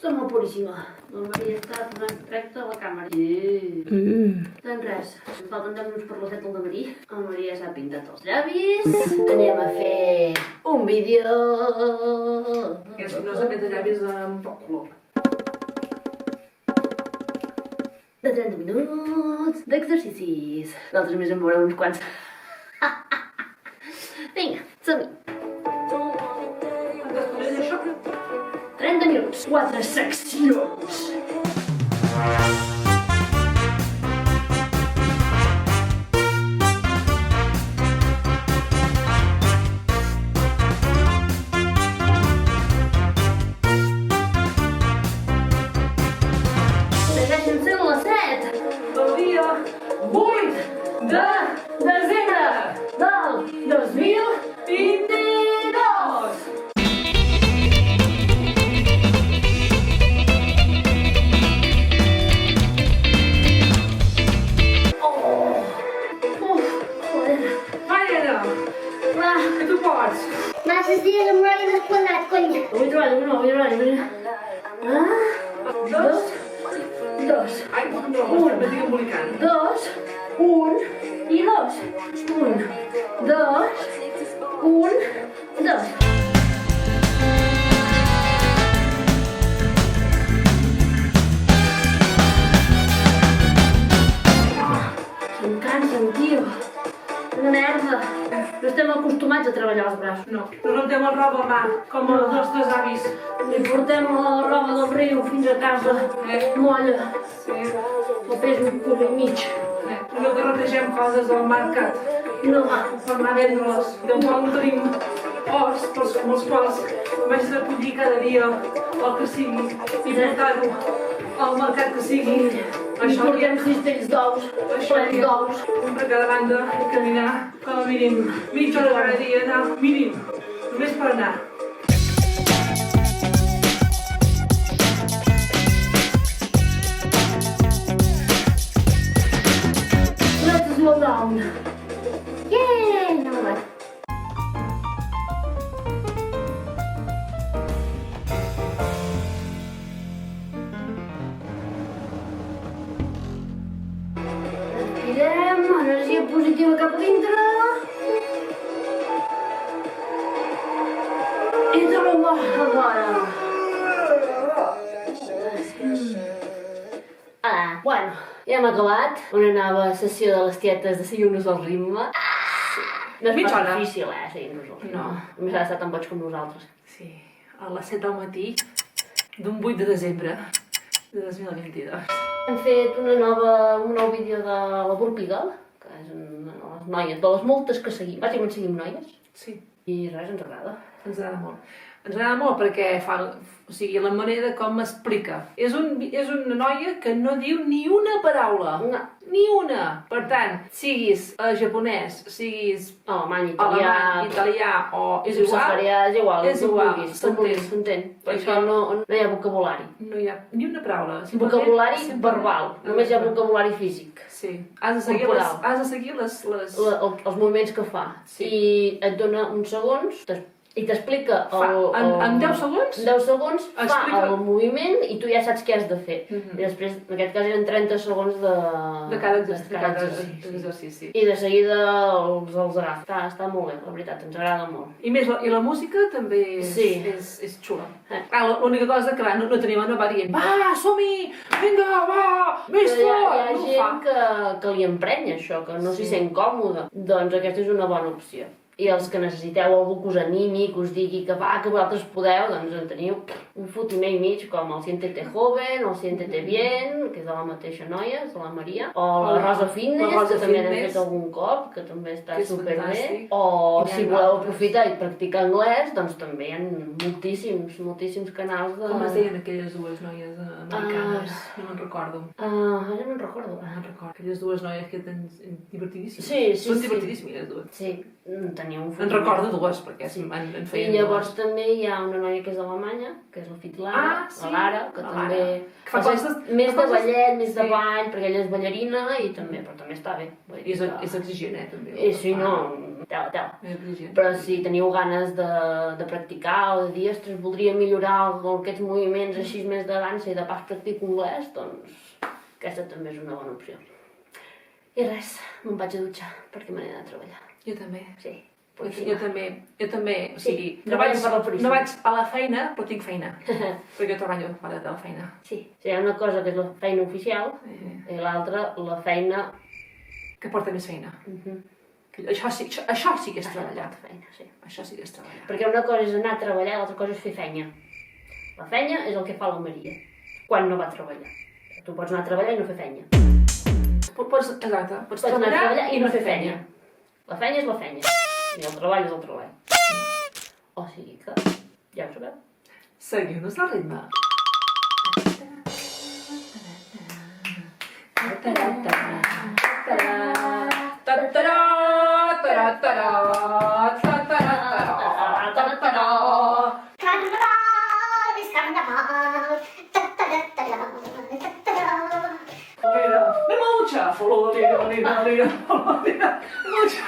Som molt puríssima. La Maria està posant recta a la càmera. Doncs res, em falten 10 minuts per les 7 del matí. La Maria s'ha pintat els llavis. Anem a fer un vídeo. Que si no s'ha fet de llavis amb poc color. De 30 minuts d'exercicis. Nosaltres més en veurem uns quants. Vinga, som-hi. Quantes és això? 30 minuts, 4 seccions. Segueixen sent les 7 Del dia 8 de desembre del 2022. Que tu pots? Masses dies amb l'horari desquadrat, conya. Vull treballar. Dos. Ai, no, m'estic embolicant. 2, 1 i 2. 1, 2, 1, 2. Em cansen, tio. Una merda. No estem acostumats a treballar els braços. No rentem la roba a mà, com els nostres avis. Li portem la roba del riu fins a casa. Molla. Sí. La pes un cul i mig. No carretegem coses al mercat No. per anar a vendre-les. Del qual no tenim horts amb els quals vaig de collir cada dia el que sigui i portar-ho al mercat que sigui. Li portem cistells d'ous, plens d'ous. Un per cada banda i caminar com a mínim mitja hora cada dia, anar mínim, només per anar. Let's slow down. Yeah, no va. Respirem, energia positiva cap a dintre. I tornem a fora. Bueno, ja hem acabat. Una nova sessió de les tietes de seguir-nos al ritme. No és Mitja pas hora. difícil, seguir-nos al ritme. No. Només ha d'estar tan boig com nosaltres. Sí, a les 7 del matí d'un 8 de desembre de 2022. Hem fet un nou vídeo de la Burpigal, que és una de les noies, de les moltes que seguim. Bàsicament seguim noies. Sí, I res, ens agrada. ens agrada molt. Ens agrada molt perquè fa, o sigui, la manera com explica. És una noia que no diu ni una paraula. No. Ni una. Per tant, siguis japonès, siguis Alemany, italià o... És igual. Saharià, és igual, És igual, s'entén. Per això no hi ha vocabulari. No hi ha ni una paraula. Vocabulari simplement- verbal, només hi ha vocabulari físic. Sí, has de seguir Corporal. les... Els moviments que fa. Sí. I et dona uns segons i t'explica En 10 segons? En 10 segons fa Explica- el moviment i tu ja saps què has de fer. Mhm. I després, en aquest cas, eren 30 segons De cada exercici. exercici. I de seguida els agafa. Està molt bé, la veritat, ens agrada molt. I més, i la música també és xula. L'única cosa que no tenim una variant. Va, som-hi! Vinga, va! Més Però fort! hi ha gent que li emprenya això, que no s'hi sent còmode. Doncs aquesta és una bona opció. I els que necessiteu algú que us animi, que us digui que vosaltres podeu, doncs en teniu un fotimer i mig, com el Siéntete Joven, el Siéntete Bien, que és de la mateixa noia, és de la Maria, o la Rosa Fitness, Rosa que també n'hem Fitness. fet algun cop, que també està Que és superbé. fantàstic. O I si hi ha voleu d'altres. aprofitar i practicar anglès, doncs també hi ha moltíssims canals de... Com es deien aquelles dues noies americanes? No me'n recordo. Ara no en recordo. No me'n recordo. Aquelles dues noies que eren divertidíssimes. Sí, Són sí. divertidíssimes, les dues. Sí, tenia un En recordo dues, perquè en I feien llavors també hi ha una noia que és d'Alemanya, que és la Fitlana, sí, la Lara, que la també... Lara. Que fa fa coses- més fa de coses- ballet, més de sí. ball, perquè ella és ballarina i també, però també està bé. Vull dir I que- és exigent, també. Sí, no, tela. Més exigent. Però si teniu ganes de practicar o de dir, ostres, voldria millorar aquests moviments així més de dansa i de pas practico anglès, doncs aquesta també és una bona opció. I res, me'n vaig a dutxar perquè me n'he d'anar a treballar. Jo també. Sí. Jo també, o sigui, no vaig per la Puríssima. no vaig a la feina, però tinc feina. Perquè jo treballo fora de la feina. Sí, hi ha una cosa que és la feina oficial i l'altra la feina... Que porta més feina. Això sí que és treballar. Feina, sí. Això sí que és treballar. Perquè una cosa és anar a treballar, l'altra cosa és fer feina. La feina és el que fa la Maria, quan no va a treballar. Tu pots anar a treballar i no fer feina. Exacte, Pots anar a treballar i no fer feina. La feina és la feina. I el treball és el treball. O sigui que, ja ho sabeu. Seguiu-nos el ritme. Carnaval, és carnaval. De mucha florida, mucha.